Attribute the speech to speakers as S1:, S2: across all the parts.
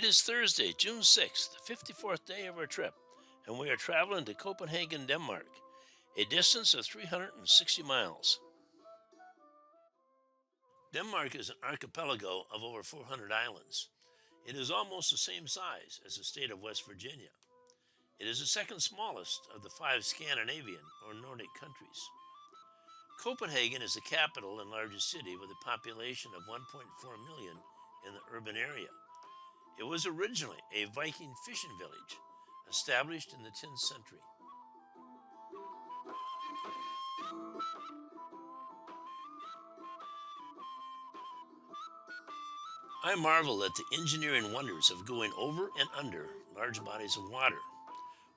S1: It is Thursday, June 6th, the 54th day of our trip, and we are traveling to Copenhagen, Denmark, a distance of 360 miles. Denmark is an archipelago of over 400 islands. It is almost the same size as the state of West Virginia. It is the second smallest of the five Scandinavian or Nordic countries. Copenhagen is the capital and largest city with a population of 1.4 million in the urban area. It was originally a Viking fishing village established in the 10th century. I marvel at the engineering wonders of going over and under large bodies of water.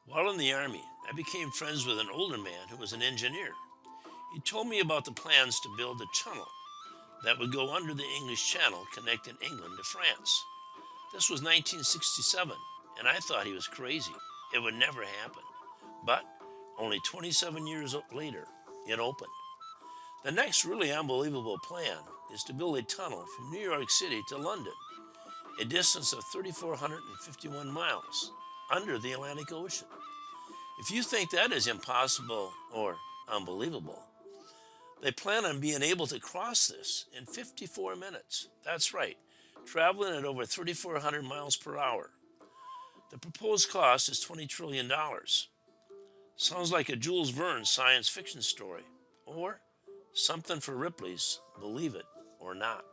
S1: While in the Army, I became friends with an older man who was an engineer. He told me about the plans to build a tunnel that would go under the English Channel connecting England to France. This was 1967, and I thought he was crazy. It would never happen. But only 27 years later, it opened. The next really unbelievable plan is to build a tunnel from New York City to London, a distance of 3,451 miles under the Atlantic Ocean. If you think that is impossible or unbelievable, they plan on being able to cross this in 54 minutes. That's right, traveling at over 3,400 miles per hour. The proposed cost is $20 trillion. Sounds like a Jules Verne science fiction story, or something for Ripley's Believe It or Not.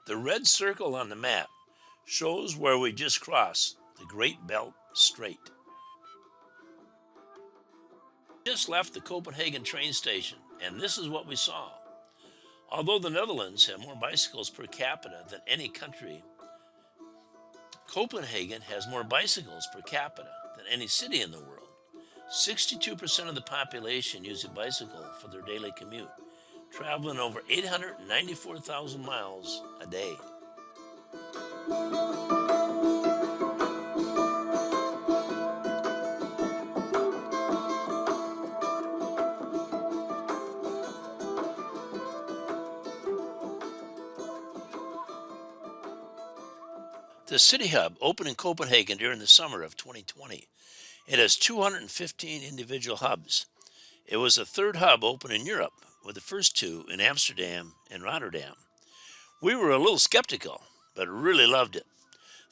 S1: The red circle on the map shows where we just crossed the Great Belt Strait. We just left the Copenhagen train station, and this is what we saw. Although the Netherlands have more bicycles per capita than any country, Copenhagen has more bicycles per capita than any city in the world. 62% of the population use a bicycle for their daily commute, traveling over 894,000 miles a day. The City Hub opened in Copenhagen during the summer of 2020. It has 215 individual hubs. It was the third hub open in Europe, with the first two in Amsterdam and Rotterdam. We were a little skeptical, but really loved it.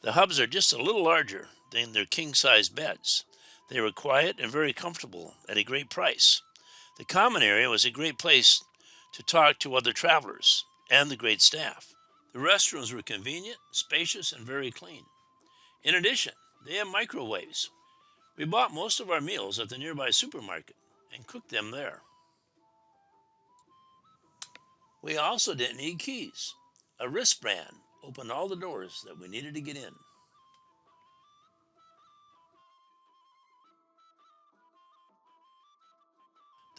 S1: The hubs are just a little larger than their king-size beds. They were quiet and very comfortable at a great price. The common area was a great place to talk to other travelers and the great staff. The restrooms were convenient, spacious, and very clean. In addition, they have microwaves. We bought most of our meals at the nearby supermarket and cooked them there. We also didn't need keys. A wristband opened all the doors that we needed to get in.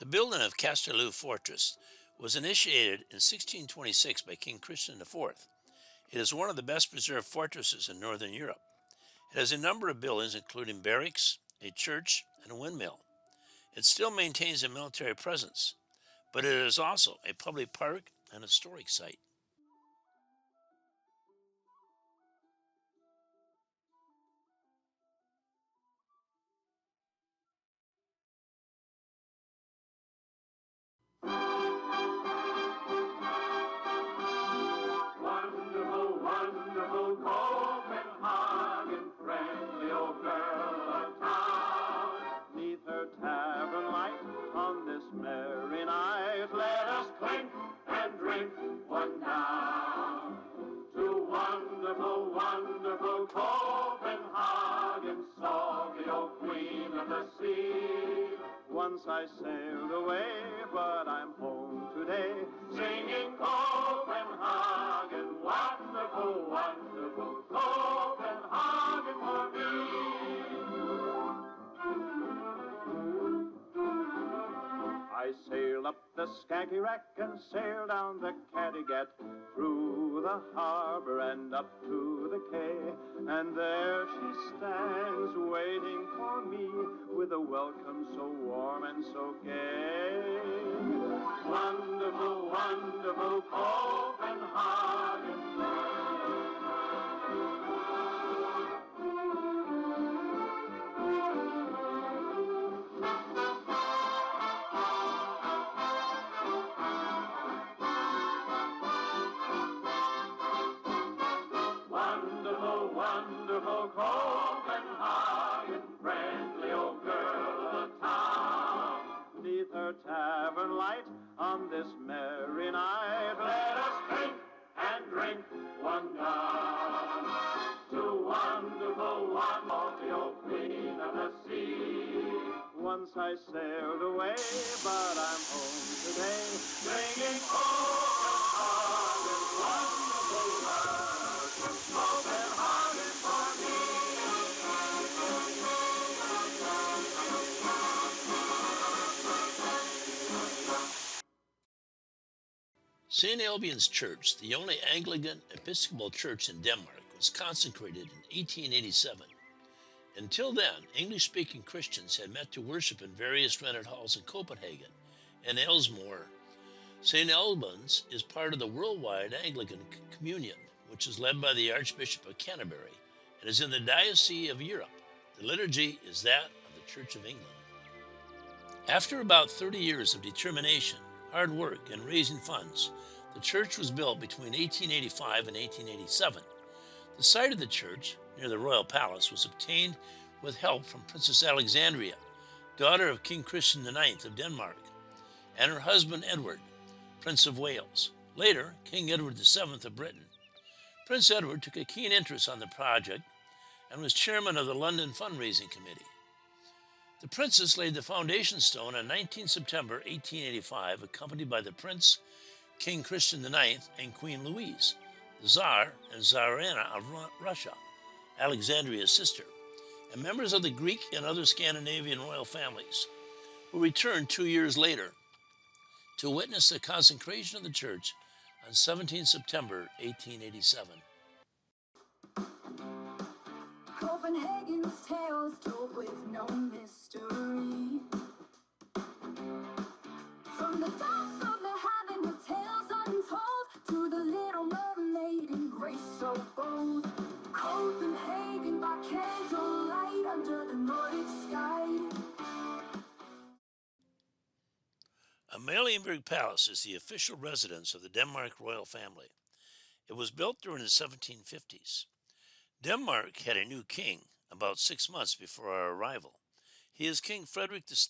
S1: The building of Castello Fortress was initiated in 1626 by King Christian IV. It is one of the best preserved fortresses in Northern Europe. It has a number of buildings, including barracks, a church, and a windmill. It still maintains a military presence, but it is also a public park and historic site.
S2: Wonderful, wonderful Copenhagen, friendly old girl of town. 'Neath her tavern light on this merry night, let us clink and drink one down. To wonderful, wonderful Copenhagen, salty old queen of the sea. Once I sailed away, but I'm home today, singing Copenhagen, wonderful, wonderful Copenhagen for me. the skanky wreck and sail down the Cattegat, through the harbor and up to the quay. And there she stands waiting for me with a welcome so warm and so gay. Wonderful, wonderful Copenhagen. Wonderful, wonderful Copenhagen, friendly old girl of the town. 'Neath her tavern light on this merry night, let us drink and drink one down. To wonderful, wonderful, the old queen of the sea. Once I sailed away, but I'm home today, singing Copenhagen, wonderful world, Copenhagen for me.
S1: St. Albion's Church, the only Anglican Episcopal church in Denmark, was consecrated in 1887. Until then, English-speaking Christians had met to worship in various rented halls in Copenhagen and Ellesmere. St. Albans is part of the worldwide Anglican Communion, which is led by the Archbishop of Canterbury and is in the Diocese of Europe. The liturgy is that of the Church of England. After about 30 years of determination, hard work, and raising funds, the church was built between 1885 and 1887. The site of the church, near the royal palace, was obtained with help from Princess Alexandria, daughter of King Christian IX of Denmark, and her husband Edward, Prince of Wales, later King Edward VII of Britain. Prince Edward took a keen interest on the project and was chairman of the London Fundraising Committee. The princess laid the foundation stone on 19 September 1885, accompanied by the Prince, King Christian IX, and Queen Louise, the Tsar and Tsarina of Russia, Alexandria's sister, and members of the Greek and other Scandinavian royal families, who returned 2 years later to witness the consecration of the church on 17 September 1887.
S3: Copenhagen's tales told with no mystery. From the depths of the heaven with tales untold, to the little mermaid in grace so bold. Copenhagen by candlelight under the Nordic sky.
S1: Amalienborg Palace is the official residence of the Denmark royal family. It was built during the 1750s. Denmark had a new king about 6 months before our arrival. He is King Frederick X.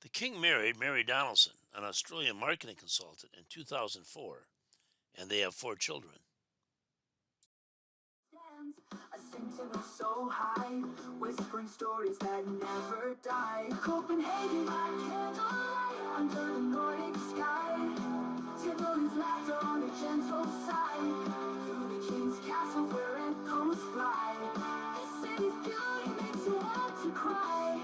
S1: The king married Mary Donaldson, an Australian marketing consultant, in 2004, and they have 4 children.
S3: A sentinel so high, whispering stories that never die. Copenhagen by candlelight under the Nordic sky. Tivoli's laughter on a gentle side. Through the king's castles where echoes fly. The city's beauty makes you want to cry.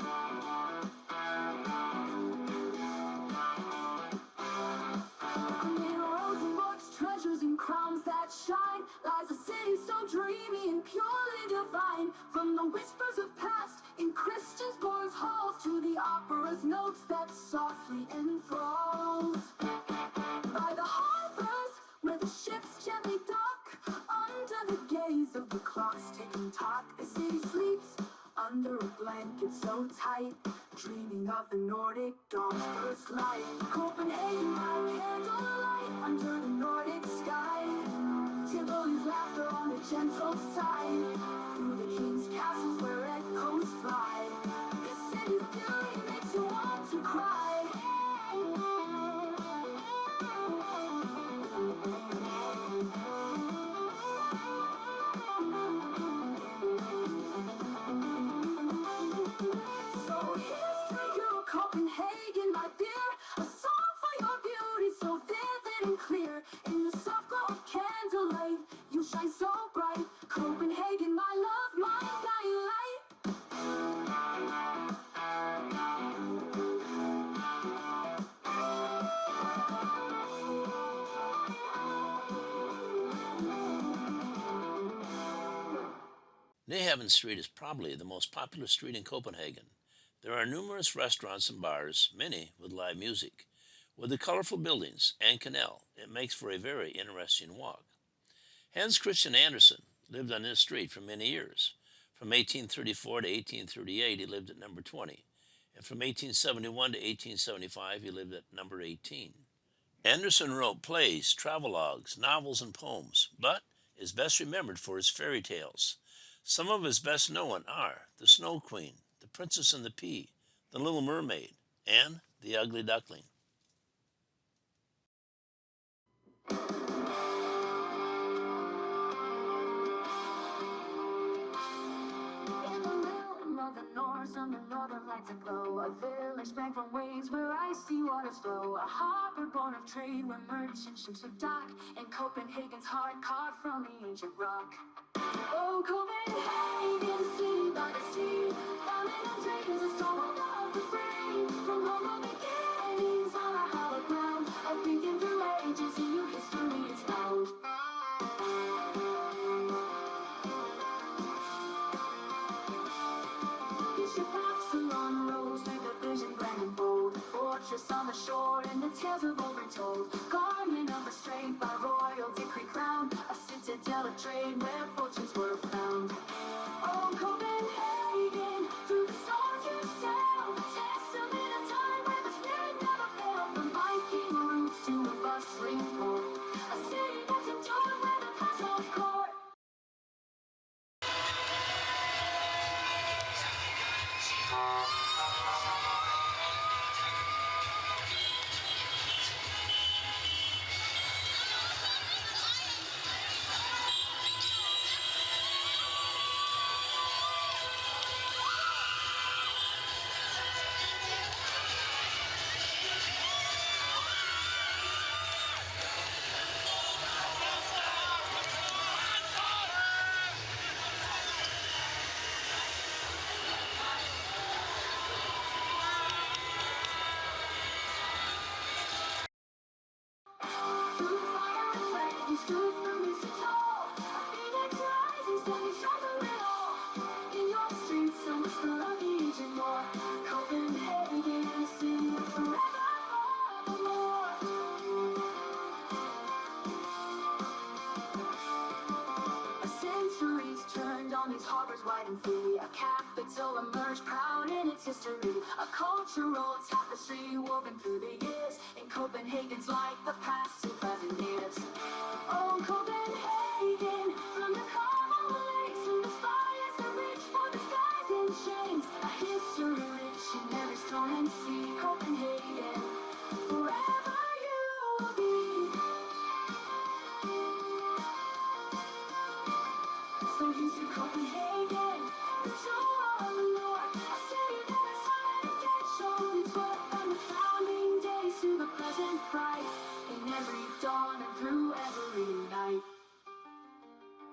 S3: Amid Rosenborg's treasures and crowns that shine, lies a city so dreamy and purely divine. From the whispers of past in Christiansborg's halls to the opera's notes that softly enthralls. By the harbors where the ships gently dock, under the gaze of the clocks ticking tock, the city sleeps under a blanket so tight, dreaming of the Nordic dawn's first light. Copenhagen by candlelight under the Nordic sky. Tivoli's laughter on a gentle side. Through the king's castles where echoes fly. The city's beauty makes you want to cry. So here's to you, Copenhagen, my dear. A song for your beauty so vivid and clear.
S1: Nyhavn Street is probably the most popular street in Copenhagen. There are numerous restaurants and bars, many with live music. With the colorful buildings and canal, it makes for a very interesting walk. Hans Christian Andersen lived on this street for many years. From 1834 to 1838, he lived at number 20, and from 1871 to 1875, he lived at number 18. Andersen wrote plays, travelogues, novels, and poems, but is best remembered for his fairy tales. Some of his best known are The Snow Queen, The Princess and the Pea, The Little Mermaid, and The Ugly Duckling.
S3: In the realm of the north, some the northern lights aglow. A village sprang from waves where icy waters flow. A harbor born of trade where merchant ships would dock. In Copenhagen's heart, carved from the ancient rock. Oh, Copenhagen, city by the sea, founded on dreams, a stronghold of the free. From home of beginnings on a hallowed ground, a beacon through ages, in your history is found. Bishop rocks along roads with a vision grand and bold. A fortress on the shore and the tales of old retold. Garment of restraint by royal decree crowned. A citadel of trade where fortunes were found. Oh, Copenhagen, through the storms you sail. Testament of time where the spirit never failed. From Viking roots to a bustling port. A city that's endured where the past holds court. Through fire and flame, you stood firm and stood tall. A phoenix rising, standing strong through it all. In your streets, so much the love, the ancient war. Copenhagen, a city of forevermore. A centuries turned on these harbors wide and free. A capital emerged proud in its history. A cultural tapestry woven through the years. In Copenhagen's light, the past 2,000 years. Oh, Copenhagen, from the calm of the lakes to the spires that reach for the skies in chains. A history rich in every storm and sea. Copenhagen, forever you will be. So here's to Copenhagen, the jewel of the north. A city that has time and can show its worth. From the founding days to the present bright. In every dawn and through every night.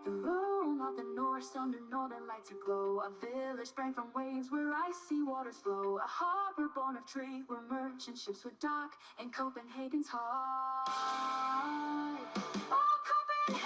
S3: The room of the north, under northern lights aglow. A village sprang from waves where icy waters flow. A harbor born of trade where merchant ships would dock. In Copenhagen's heart. Oh, Copenhagen,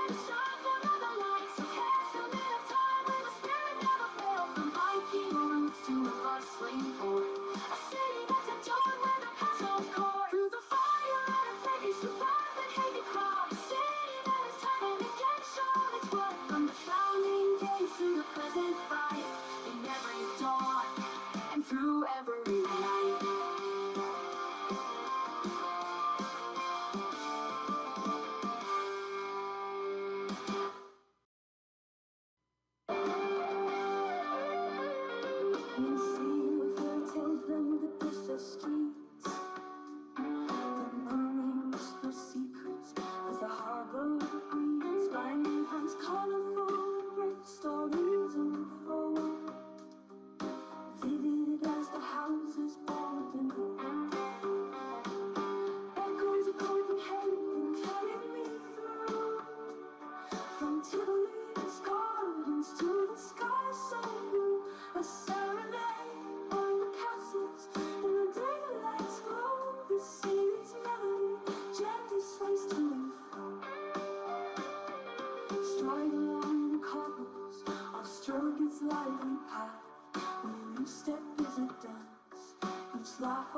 S3: shine for another light. So testament of time where the spirit never failed. From Viking roots to a bustling port. A city that's endured where the past holds court. Through the fire and the flame, you survived the hated crowd. A city that has time and again shown its worth. From the founding days to the present fight. In every dawn and through every night.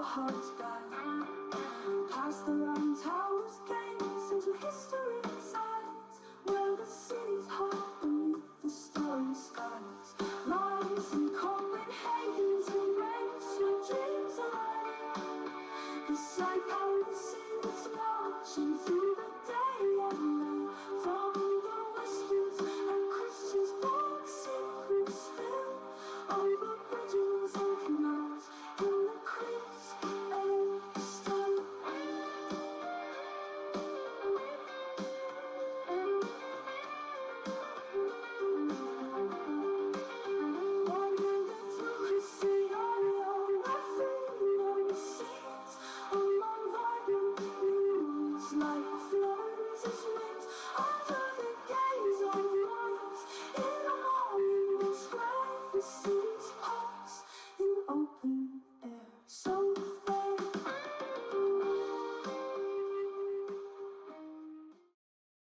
S3: hearts